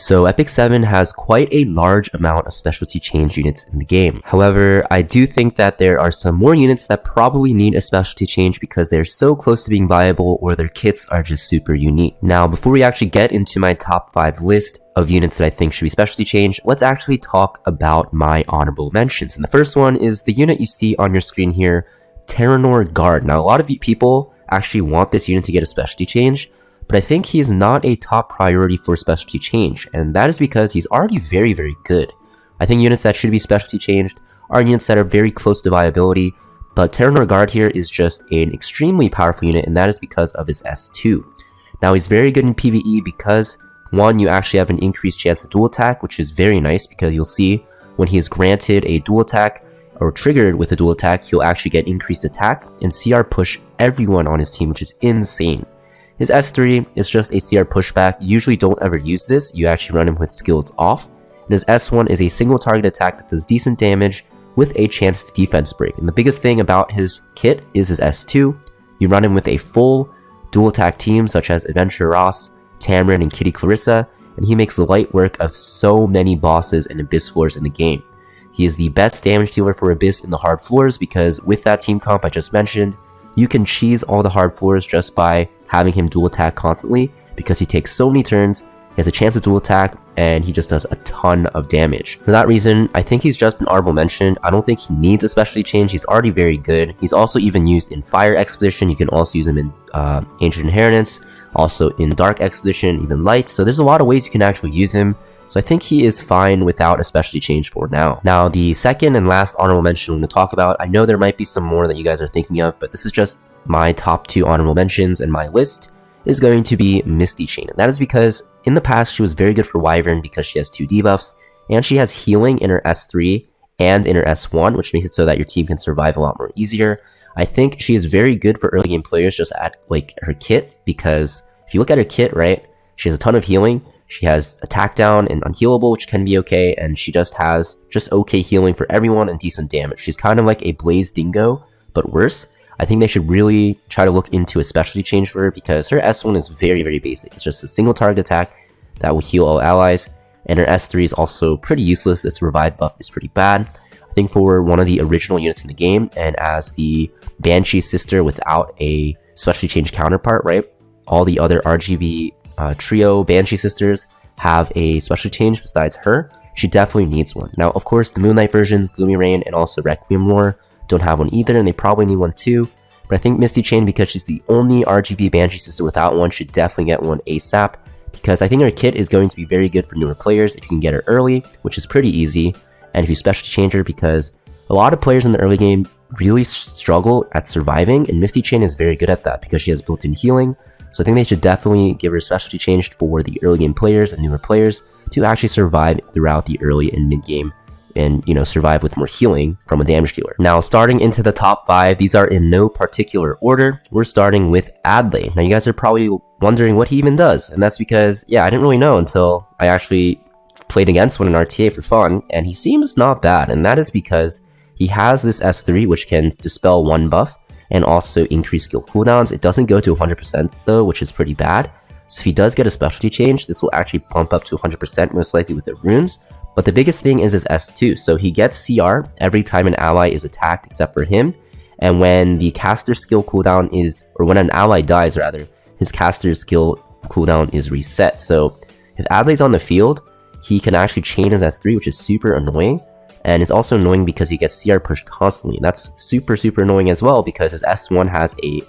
So Epic 7 has quite a large amount of specialty change units in the game. However, I do think that there are some more units that probably need a specialty change because they're so close to being viable or their kits are just super unique. Now, before we actually get into my top 5 list of units that I think should be specialty changed, let's actually talk about my honorable mentions. And the first one is the unit you see on your screen here, Tanor Guard. Now, a lot of people actually want this unit to get a specialty change, but I think he is not a top priority for specialty change, and that is because he's already very, very good. I think units that should be specialty changed are units that are very close to viability, but Tanor Guard here is just an extremely powerful unit, and that is because of his S2. Now, he's very good in PvE because, one, you actually have an increased chance of dual attack, which is very nice because you'll see when he is granted a dual attack or triggered with a dual attack, he'll actually get increased attack and CR push everyone on his team, which is insane. His S3 is just a CR pushback. You usually don't ever use this. You actually run him with skills off. And his S1 is a single target attack that does decent damage with a chance to defense break. And the biggest thing about his kit is his S2. You run him with a full dual attack team such as Adventure Ross, Tamarin, and Kitty Clarissa, and he makes light work of so many bosses and Abyss floors in the game. He is the best damage dealer for Abyss in the hard floors because with that team comp I just mentioned, you can cheese all the hard floors just by having him dual attack constantly because he takes so many turns, he has a chance of dual attack, and he just does a ton of damage. For that reason, I think he's just an honorable mention. I don't think he needs a specialty change. He's already very good. He's also even used in Fire Expedition. You can also use him in Ancient Inheritance, also in Dark Expedition, even Light. So there's a lot of ways you can actually use him. So I think he is fine without a specialty change for now. Now, the second and last honorable mention I'm going to talk about, I know there might be some more that you guys are thinking of, but this is just my top 2 honorable mentions, and my list is going to be Misty Chain. And that is because in the past she was very good for Wyvern because she has 2 debuffs, and she has healing in her S3 and in her S1, which makes it so that your team can survive a lot more easier. I think she is very good for early game players just at like her kit, because if you look at her kit, right, she has a ton of healing. She has attack down and unhealable, which can be okay, and she just has okay healing for everyone and decent damage. She's kind of like a Blaze Dingo, but worse. I think they should really try to look into a specialty change for her because her S1 is very, very basic. It's just a single target attack that will heal all allies, and her S3 is also pretty useless. Its revive buff is pretty bad. I think for one of the original units in the game, and as the Banshee sister without a specialty change counterpart, right? All the other RGB trio Banshee sisters have a specialty change besides her. She definitely needs one. Now, of course, the Moon Knight versions, Gloomy Rain, and also Requiem Lore don't have one either, and they probably need one too. But I think Misty Chain, because she's the only RGB Banshee sister without one, should definitely get one ASAP, because I think her kit is going to be very good for newer players if you can get her early, which is pretty easy, and if you specialty change her, because a lot of players in the early game really struggle at surviving, and Misty Chain is very good at that because she has built-in healing. So I think they should definitely give her specialty changed for the early game players and newer players to actually survive throughout the early and mid game, and survive with more healing from a damage dealer. Now, starting into the top 5, these are in no particular order. We're starting with Adlay. Now, you guys are probably wondering what he even does, and that's because, yeah, I didn't really know until I actually played against one in RTA for fun, and he seems not bad, and that is because he has this S3, which can dispel 1 buff, and also increase skill cooldowns. It doesn't go to 100% though, which is pretty bad. So if he does get a specialty change, this will actually bump up to 100% most likely with the runes. But the biggest thing is his S2. So he gets CR every time an ally is attacked except for him. And when the caster skill cooldown is, or when an ally dies rather, his caster's skill cooldown is reset. So if Adlay's on the field, he can actually chain his S3, which is super annoying. And it's also annoying because he gets CR pushed constantly. And that's super, super annoying as well because his S1 has a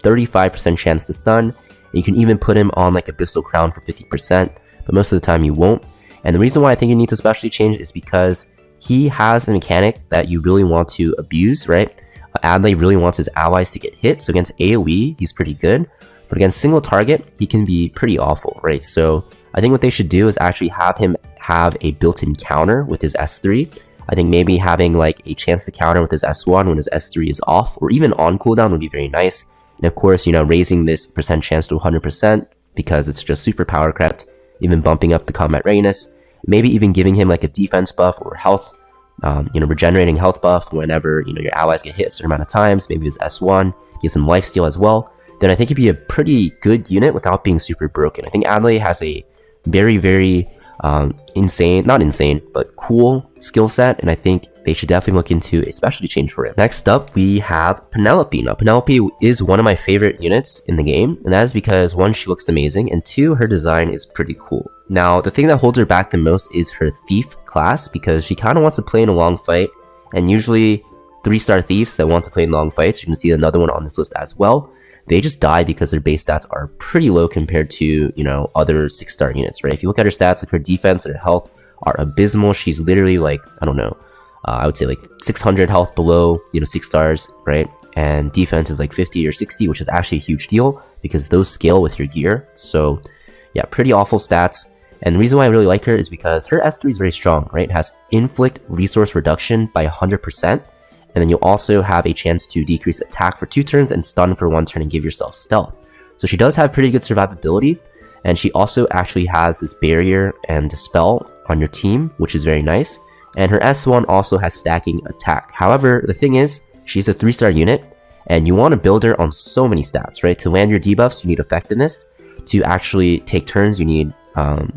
35% chance to stun. You can even put him on like Abyssal Crown for 50%, but most of the time you won't. And the reason why I think he needs a specialty change is because he has a mechanic that you really want to abuse, right? Adlay really wants his allies to get hit, so against AoE, he's pretty good. But against single target, he can be pretty awful, right? So I think what they should do is actually have him have a built-in counter with his S3. I think maybe having like a chance to counter with his S1 when his S3 is off, or even on cooldown would be very nice. And of course, raising this percent chance to 100% because it's just super power crept, even bumping up the combat readiness. Maybe even giving him like a defense buff or health, regenerating health buff whenever, your allies get hit a certain amount of times. Maybe his S1 gives him lifesteal as well. Then I think he'd be a pretty good unit without being super broken. I think Adlay has a very, very Insane, not insane, but cool skill set, and I think they should definitely look into a specialty change for it. Next up, we have Penelope. Now, Penelope is one of my favorite units in the game, and that is because 1, she looks amazing, and 2, her design is pretty cool. Now, the thing that holds her back the most is her Thief class, because she kind of wants to play in a long fight, and usually 3-star Thieves that want to play in long fights, you can see another one on this list as well, they just die because their base stats are pretty low compared to, you know, other 6-star units, right? If you look at her stats, like her defense and her health are abysmal. She's literally like, I don't know, I would say like 600 health below, you know, 6 stars, right? And defense is like 50 or 60, which is actually a huge deal because those scale with your gear. So yeah, pretty awful stats. And the reason why I really like her is because her S3 is very strong, right? It has inflict resource reduction by 100%. And then you'll also have a chance to decrease attack for 2 turns and stun for 1 turn and give yourself stealth. So she does have pretty good survivability, and she also actually has this barrier and dispel on your team, which is very nice. And her S1 also has stacking attack. However, the thing is, she's a 3-star unit, and you want to build her on so many stats, right? To land your debuffs, you need effectiveness. To actually take turns, you need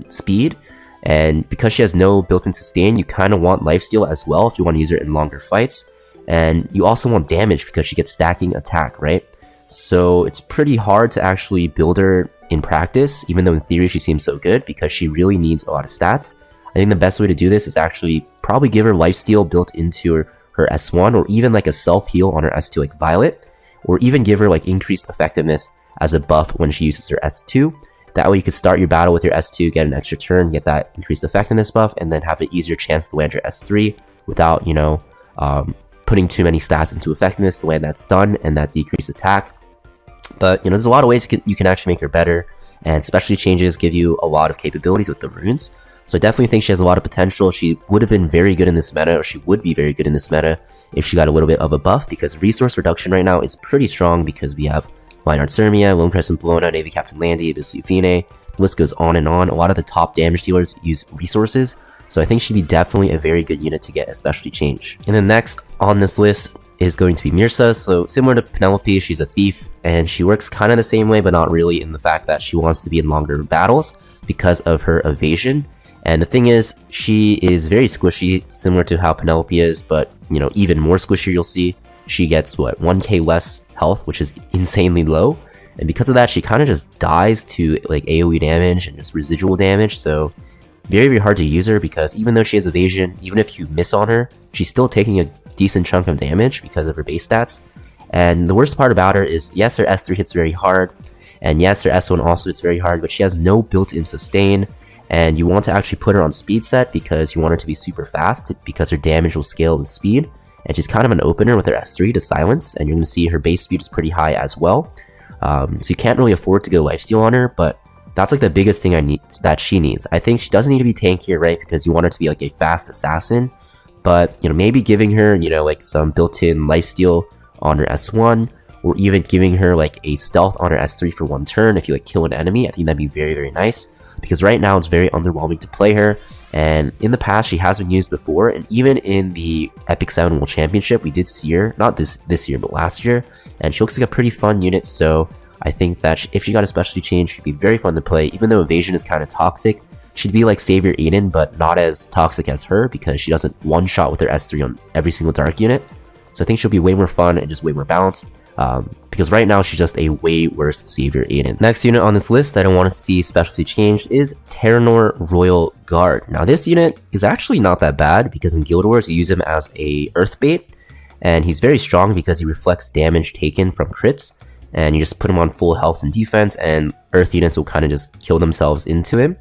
speed. And because she has no built-in sustain, you kind of want lifesteal as well if you want to use her in longer fights. And you also want damage because she gets stacking attack, right? So it's pretty hard to actually build her in practice, even though in theory she seems so good, because she really needs a lot of stats. I think the best way to do this is actually probably give her lifesteal built into her S1, or even like a self-heal on her S2 like Violet, or even give her like increased effectiveness as a buff when she uses her S2. That way you could start your battle with your S2, get an extra turn, get that increased effectiveness buff, and then have an easier chance to land your S3 without, you know, putting too many stats into effectiveness to land that stun and that decreased attack. But, you know, there's a lot of ways you can actually make her better, and specialty changes give you a lot of capabilities with the runes. So I definitely think she has a lot of potential. She would have been very good in this meta, or she would be very good in this meta if she got a little bit of a buff, because resource reduction right now is pretty strong because we have Lineart Sirmia, Lone Crescent Bellona, Navy Captain Landy, Abyss Euphine. The list goes on and on. A lot of the top damage dealers use resources, so I think she'd be definitely a very good unit to get a specialty change. And then next on this list is going to be Mira. So similar to Penelope, she's a thief, and she works kind of the same way, but not really, in the fact that she wants to be in longer battles because of her evasion. And the thing is, she is very squishy, similar to how Penelope is, but, you know, even more squishy. You'll see she gets, what, 1k less health, which is insanely low. And because of that, she kind of just dies to like AoE damage and just residual damage. So very, very hard to use her, because even though she has evasion, even if you miss on her, she's still taking a decent chunk of damage because of her base stats. And the worst part about her is, yes, her S3 hits very hard, and yes, her S1 also hits very hard, but she has no built-in sustain. And you want to actually put her on speed set because you want her to be super fast, because her damage will scale with speed. And she's kind of an opener with her S3 to silence, and you're going to see her base speed is pretty high as well. So you can't really afford to go lifesteal on her, but that's like the biggest thing that she needs. I think she doesn't need to be tankier, right? Because you want her to be like a fast assassin. But, you know, maybe giving her, you know, like some built-in lifesteal on her S1, or even giving her like a stealth on her S3 for 1 turn if you like kill an enemy. I think that'd be very, very nice, because right now it's very underwhelming to play her. And in the past, she has been used before, and even in the Epic 7 World Championship, we did see her, not this year, but last year, and she looks like a pretty fun unit. So I think that if she got a specialty change, she'd be very fun to play. Even though evasion is kind of toxic, she'd be like Savior Eden, but not as toxic as her, because she doesn't one-shot with her S3 on every single dark unit. So I think she'll be way more fun and just way more balanced. Because right now she's just a way worse Savior Eden. Next unit on this list that I want to see specialty changed is Tanor Royal Guard. Now this unit is actually not that bad, because in Guild Wars you use him as a earth bait, and he's very strong because he reflects damage taken from crits, and you just put him on full health and defense, and earth units will kind of just kill themselves into him.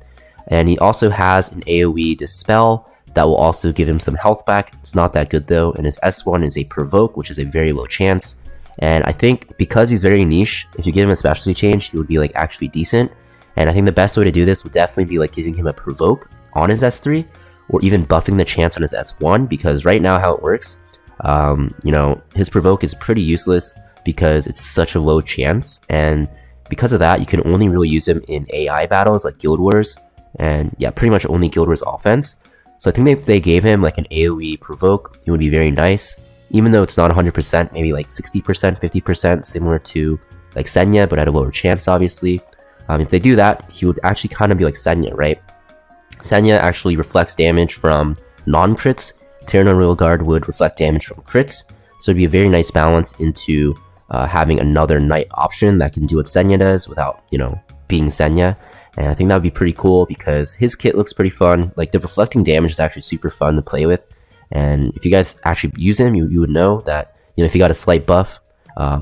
And he also has an AoE dispel that will also give him some health back. It's not that good though, and his S1 is a provoke, which is a very low chance. And I think because he's very niche, if you give him a specialty change, he would be like actually decent. And I think the best way to do this would definitely be like giving him a provoke on his S3, or even buffing the chance on his S1, because right now how it works, you know, his provoke is pretty useless because it's such a low chance. And because of that, you can only really use him in AI battles like Guild Wars, and yeah, pretty much only Guild Wars offense. So I think if they gave him like an AoE provoke, it would be very nice. Even though it's not 100%, maybe like 60%, 50%, similar to like Senya, but at a lower chance, obviously. If they do that, he would actually kind of be like Senya, right? Senya actually reflects damage from non-crits. Tanor Royal Guard would reflect damage from crits. So it'd be a very nice balance into having another knight option that can do what Senya does without, you know, being Senya. And I think that would be pretty cool because his kit looks pretty fun. Like, the reflecting damage is actually super fun to play with. And if you guys actually use him, you would know that, you know, if he got a slight buff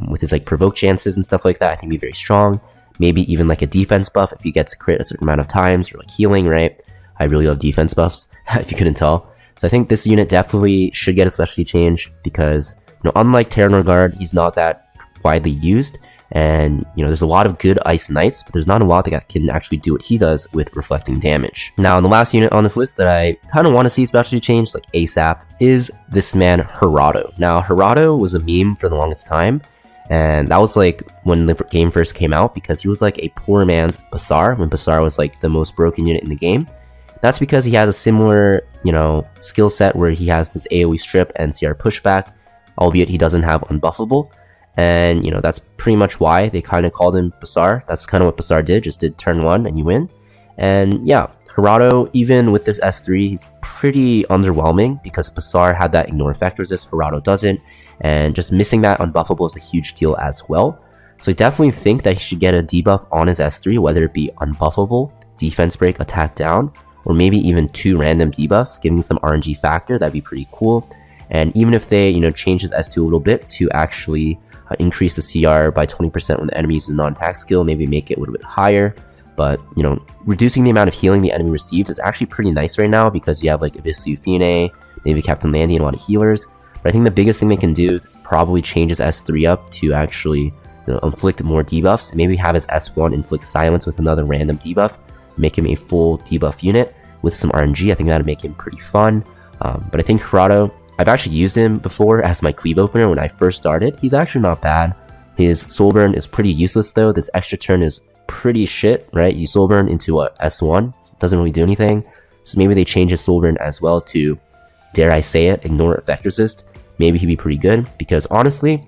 with his like provoke chances and stuff like that, I think he'd be very strong. Maybe even like a defense buff if he gets crit a certain amount of times, or like healing, right? I really love defense buffs, if you couldn't tell. So I think this unit definitely should get a specialty change because, you know, unlike Tanor Guard, he's not that widely used. And, you know, there's a lot of good Ice Knights, but there's not a lot that can actually do what he does with reflecting damage. Now, the last unit on this list that I kind of want to see specialty change, like ASAP, is this man, Hurado. Now, Hurado was a meme for the longest time, and that was like when the game first came out, because he was like a poor man's Basar, when Basar was like the most broken unit in the game. That's because he has a similar, you know, skill set where he has this AoE strip and CR pushback, albeit he doesn't have unbuffable. And, you know, that's pretty much why they kind of called him Basar. That's kind of what Basar did, just did turn 1 and you win. And yeah, Hurado, even with this S3, he's pretty underwhelming because Basar had that ignore effect resist, Hurado doesn't. And just missing that unbuffable is a huge deal as well. So I definitely think that he should get a debuff on his S3, whether it be unbuffable, defense break, attack down, or maybe even 2 random debuffs, giving some RNG factor. That'd be pretty cool. And even if they, you know, change his S2 a little bit to actually increase the CR by 20% when the enemy uses a non-attack skill, maybe make it a little bit higher. But, you know, reducing the amount of healing the enemy receives is actually pretty nice right now because you have like Abyssal Euphine, maybe Captain Landy, and a lot of healers. But I think the biggest thing they can do is probably change his S3 up to actually, you know, inflict more debuffs. Maybe have his S1 inflict silence with another random debuff, make him a full debuff unit with some RNG. I think that'd make him pretty fun. But I think Hurado, I've actually used him before as my cleave opener when I first started. He's actually not bad. His soul burn is pretty useless though. This extra turn is pretty shit, right? You soul burn into a S1, doesn't really do anything. So maybe they change his soul burn as well to, dare I say it, ignore effect resist. Maybe he'd be pretty good because honestly,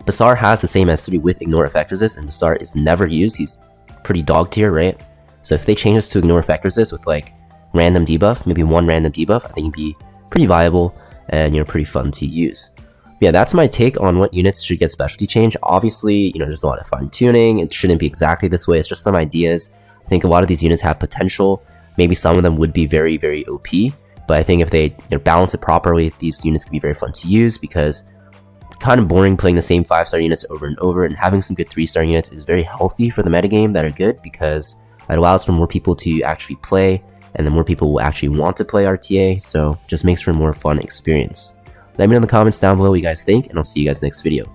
Basar has the same S3 with ignore effect resist, and Basar is never used. He's pretty dog tier, right? So if they change this to ignore effect resist with like random debuff, maybe 1 random debuff, I think it'd be pretty viable and, you know, pretty fun to use. But yeah, that's my take on what units should get specialty change. Obviously, you know, there's a lot of fine tuning. It shouldn't be exactly this way. It's just some ideas. I think a lot of these units have potential. Maybe some of them would be very, very OP. But I think if they, you know, balance it properly, these units can be very fun to use because it's kind of boring playing the same 5-star units over and over. And having some good 3-star units is very healthy for the metagame that are good because it allows for more people to actually play, and then more people will actually want to play RTA, so just makes for a more fun experience. Let me know in the comments down below what you guys think, and I'll see you guys next video.